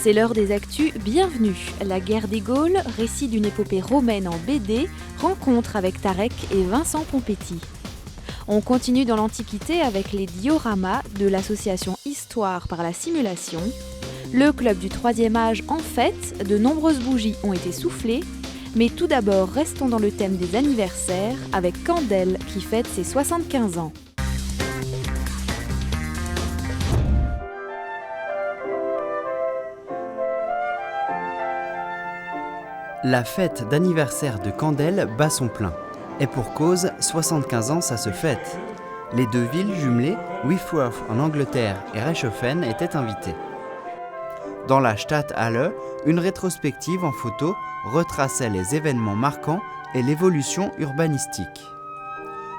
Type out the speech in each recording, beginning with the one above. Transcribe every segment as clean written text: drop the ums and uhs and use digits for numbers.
C'est l'heure des actus, bienvenue. La guerre des Gaules, récit d'une épopée romaine en BD, rencontre avec Tarek et Vincent Pompetti. On continue dans l'Antiquité avec les dioramas de l'association Histoire par la simulation. Le club du Troisième Âge en fête, de nombreuses bougies ont été soufflées. Mais tout d'abord, restons dans le thème des anniversaires avec Candel qui fête ses 75 ans. La fête d'anniversaire de Candel bat son plein. Et pour cause, 75 ans ça se fête. Les deux villes jumelées, Whitworth en Angleterre et Reichshoffen, étaient invitées. Dans la Stadthalle, une rétrospective en photo retraçait les événements marquants et l'évolution urbanistique.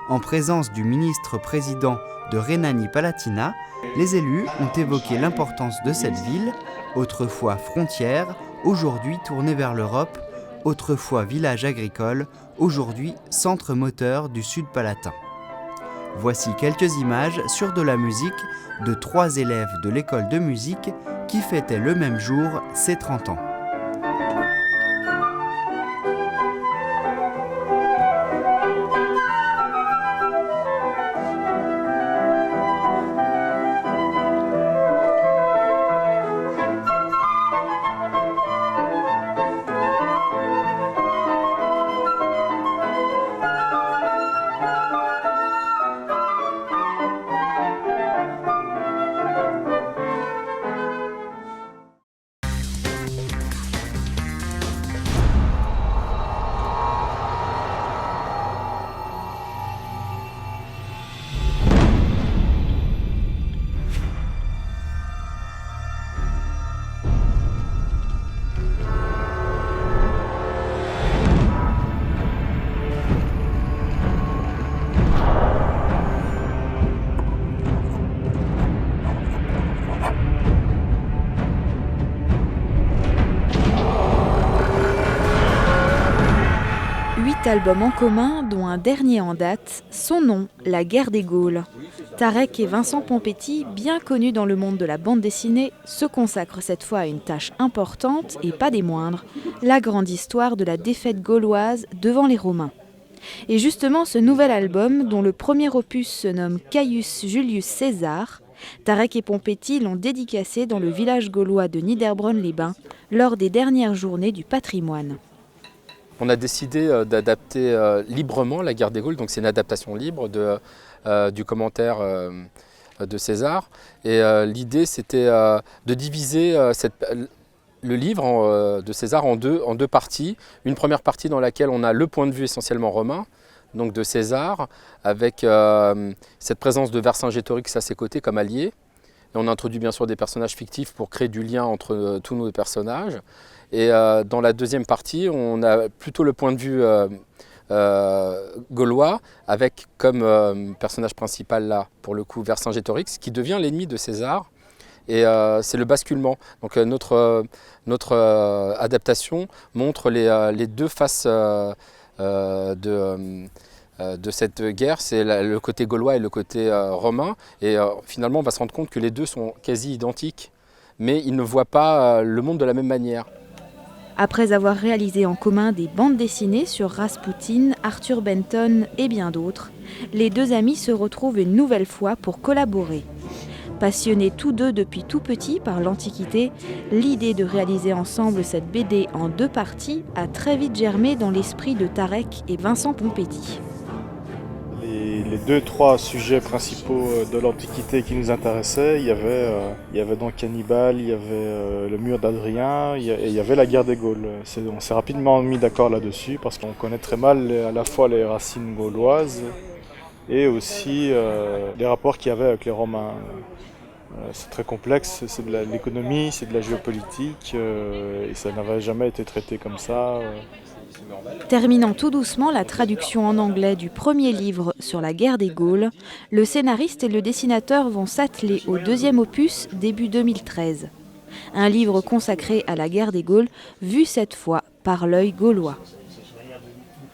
En présence du ministre-président de Rhénanie-Palatinat, les élus ont évoqué l'importance de cette ville, autrefois frontière, aujourd'hui tournée vers l'Europe, autrefois village agricole, aujourd'hui centre moteur du Sud Palatin. Voici quelques images sur de la musique de 3 élèves de l'école de musique qui fêtaient le même jour ses 30 ans. Album en commun, dont un dernier en date, son nom, La guerre des Gaules. Tarek et Vincent Pompetti, bien connus dans le monde de la bande dessinée, se consacrent cette fois à une tâche importante et pas des moindres, la grande histoire de la défaite gauloise devant les Romains. Et justement, ce nouvel album, dont le premier opus se nomme Caius Julius Caesar, Tarek et Pompetti l'ont dédicacé dans le village gaulois de Niederbronn-les-Bains lors des dernières journées du patrimoine. On a décidé d'adapter librement la guerre des Gaules, donc c'est une adaptation libre du commentaire de César. Et l'idée c'était de diviser le livre de César en deux parties. Une première partie dans laquelle on a le point de vue essentiellement romain, donc de César, avec cette présence de Vercingétorix à ses côtés comme allié. Et on introduit bien sûr des personnages fictifs pour créer du lien entre tous nos personnages. Et dans la deuxième partie, on a plutôt le point de vue gaulois, avec comme personnage principal là, pour le coup, Vercingétorix, qui devient l'ennemi de César. Et c'est le basculement. Donc notre adaptation montre les deux faces de cette guerre, c'est le côté gaulois et le côté romain. Et finalement, on va se rendre compte que les deux sont quasi identiques, mais ils ne voient pas le monde de la même manière. Après avoir réalisé en commun des bandes dessinées sur Rasputin, Arthur Benton et bien d'autres, les deux amis se retrouvent une nouvelle fois pour collaborer. Passionnés tous deux depuis tout petit par l'Antiquité, l'idée de réaliser ensemble cette BD en 2 parties a très vite germé dans l'esprit de Tarek et Vincent Pompetti. Les 2-3 sujets principaux de l'Antiquité qui nous intéressaient, il y avait donc Hannibal, il y avait le mur d'Adrien et il y avait la guerre des Gaules. On s'est rapidement mis d'accord là-dessus parce qu'on connaît très mal à la fois les racines gauloises et aussi les rapports qu'il y avait avec les Romains. C'est très complexe, c'est de l'économie, c'est de la géopolitique et ça n'avait jamais été traité comme ça. Terminant tout doucement la traduction en anglais du premier livre sur la guerre des Gaules, le scénariste et le dessinateur vont s'atteler au 2e opus début 2013. Un livre consacré à la guerre des Gaules, vu cette fois par l'œil gaulois.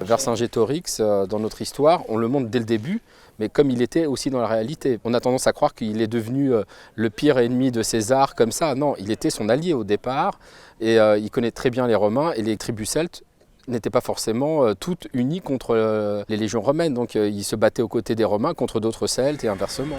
Vercingétorix, dans notre histoire, on le montre dès le début, mais comme il était aussi dans la réalité. On a tendance à croire qu'il est devenu le pire ennemi de César comme ça. Non, il était son allié au départ et il connaît très bien les Romains et les tribus celtes n'étaient pas forcément toutes unies contre les légions romaines. Donc il se battait aux côtés des Romains contre d'autres Celtes et inversement.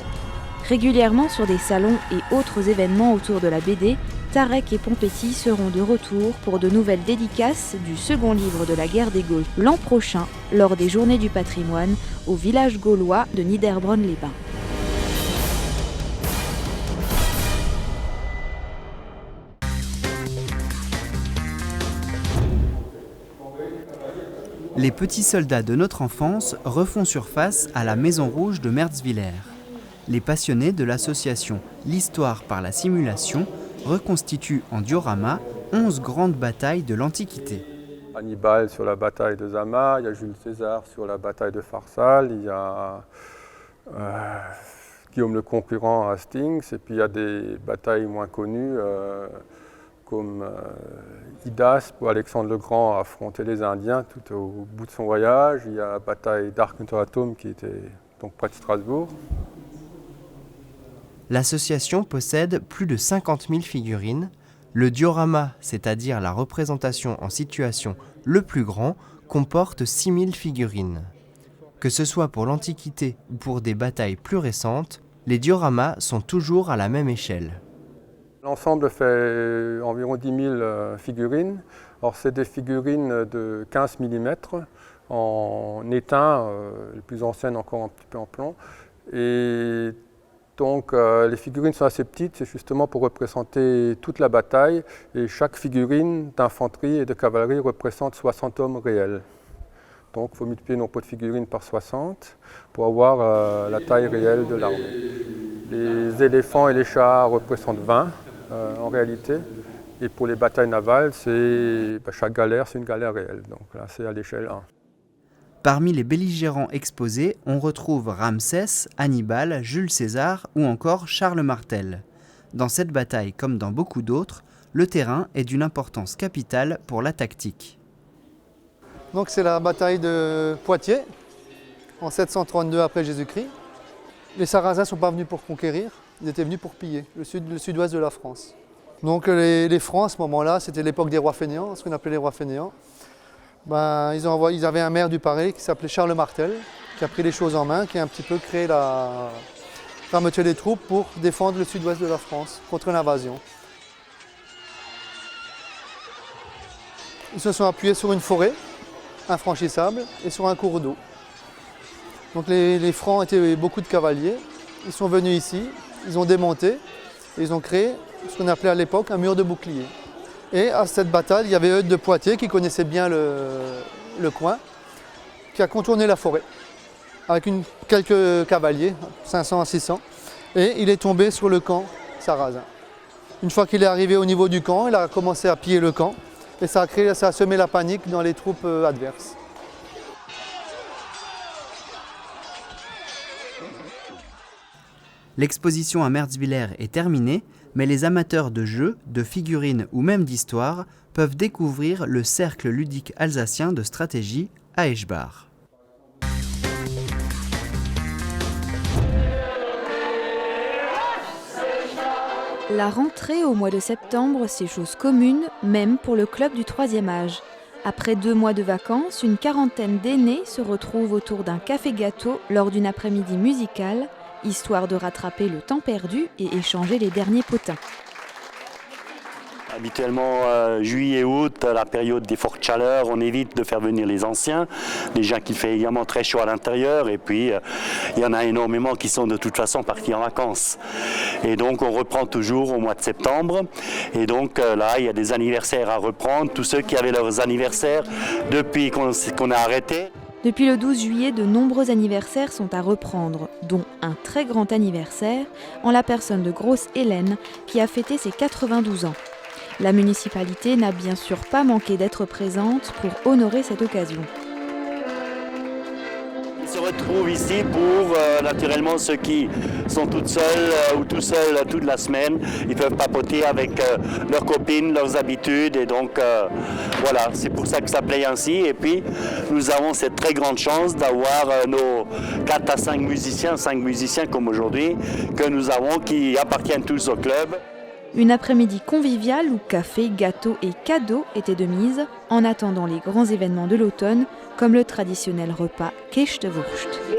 Régulièrement sur des salons et autres événements autour de la BD, Tarek et Pompetti seront de retour pour de nouvelles dédicaces du second livre de la guerre des Gaules l'an prochain, lors des Journées du patrimoine, au village gaulois de Niederbronn-les-Bains. Les petits soldats de notre enfance refont surface à la Maison Rouge de Merzwiller. Les passionnés de l'association L'Histoire par la simulation reconstituent en diorama 11 grandes batailles de l'Antiquité. Hannibal sur la bataille de Zama, il y a Jules César sur la bataille de Pharsale, il y a Guillaume le Conquérant à Hastings, et puis il y a des batailles moins connues comme Hydaspes où Alexandre le Grand a affronté les Indiens tout au bout de son voyage. Il y a la bataille d'Arc-Unteratum qui était donc près de Strasbourg. L'association possède plus de 50 000 figurines. Le diorama, c'est-à-dire la représentation en situation le plus grand, comporte 6 000 figurines. Que ce soit pour l'Antiquité ou pour des batailles plus récentes, les dioramas sont toujours à la même échelle. L'ensemble fait environ 10 000 figurines. Alors, c'est des figurines de 15 mm en étain, les plus anciennes encore un petit peu en plomb. Et donc les figurines sont assez petites, c'est justement pour représenter toute la bataille. Et chaque figurine d'infanterie et de cavalerie représente 60 hommes réels. Donc il faut multiplier le nombre de figurines par 60 pour avoir la taille réelle de l'armée. Les éléphants et les chars représentent 20 en réalité. Et pour les batailles navales, chaque galère, c'est une galère réelle. Donc là, c'est à l'échelle 1. Parmi les belligérants exposés, on retrouve Ramsès, Hannibal, Jules César ou encore Charles Martel. Dans cette bataille, comme dans beaucoup d'autres, le terrain est d'une importance capitale pour la tactique. Donc c'est la bataille de Poitiers, en 732 après Jésus-Christ. Les Sarrasins ne sont pas venus pour conquérir, ils étaient venus pour piller le sud-ouest de la France. Donc les Francs, à ce moment-là, c'était l'époque des rois fainéants, ce qu'on appelait les rois fainéants. Ils avaient un maire du Paris qui s'appelait Charles Martel, qui a pris les choses en main, qui a un petit peu créé la fermeture des troupes pour défendre le sud-ouest de la France contre l'invasion. Ils se sont appuyés sur une forêt infranchissable et sur un cours d'eau. Donc les Francs étaient beaucoup de cavaliers, ils sont venus ici, ils ont démonté et ils ont créé ce qu'on appelait à l'époque un mur de bouclier. Et à cette bataille, il y avait Eudes de Poitiers qui connaissait bien le coin, qui a contourné la forêt avec quelques cavaliers, 500 à 600, et il est tombé sur le camp sarrasin. Une fois qu'il est arrivé au niveau du camp, il a commencé à piller le camp et ça a semé la panique dans les troupes adverses. L'exposition à Merzwiller est terminée, mais les amateurs de jeux, de figurines ou même d'histoire peuvent découvrir le cercle ludique alsacien de stratégie à Eschbach. La rentrée au mois de septembre, c'est chose commune, même pour le club du 3e âge. Après 2 mois de vacances, une quarantaine d'aînés se retrouvent autour d'un café-gâteau lors d'une après-midi musicale, histoire de rattraper le temps perdu et échanger les derniers potins. Habituellement, juillet et août, la période des fortes chaleurs, on évite de faire venir les anciens. Déjà qu'il fait également très chaud à l'intérieur et puis il y en a énormément qui sont de toute façon partis en vacances. Et donc on reprend toujours au mois de septembre. Et donc là, il y a des anniversaires à reprendre. Tous ceux qui avaient leurs anniversaires depuis qu'on a arrêté. Depuis le 12 juillet, de nombreux anniversaires sont à reprendre, dont un très grand anniversaire en la personne de Grosse Hélène qui a fêté ses 92 ans. La municipalité n'a bien sûr pas manqué d'être présente pour honorer cette occasion. Ils se retrouvent ici pour, naturellement, ceux qui sont toutes seules ou tout seuls toute la semaine. Ils peuvent papoter avec leurs copines, leurs habitudes. Et donc, voilà, c'est pour ça que ça plaît ainsi. Et puis, nous avons cette très grande chance d'avoir nos 4 à 5 musiciens comme aujourd'hui, que nous avons, qui appartiennent tous au club. Une après-midi conviviale où café, gâteaux et cadeaux étaient de mise, en attendant les grands événements de l'automne, comme le traditionnel repas Kechtewurst.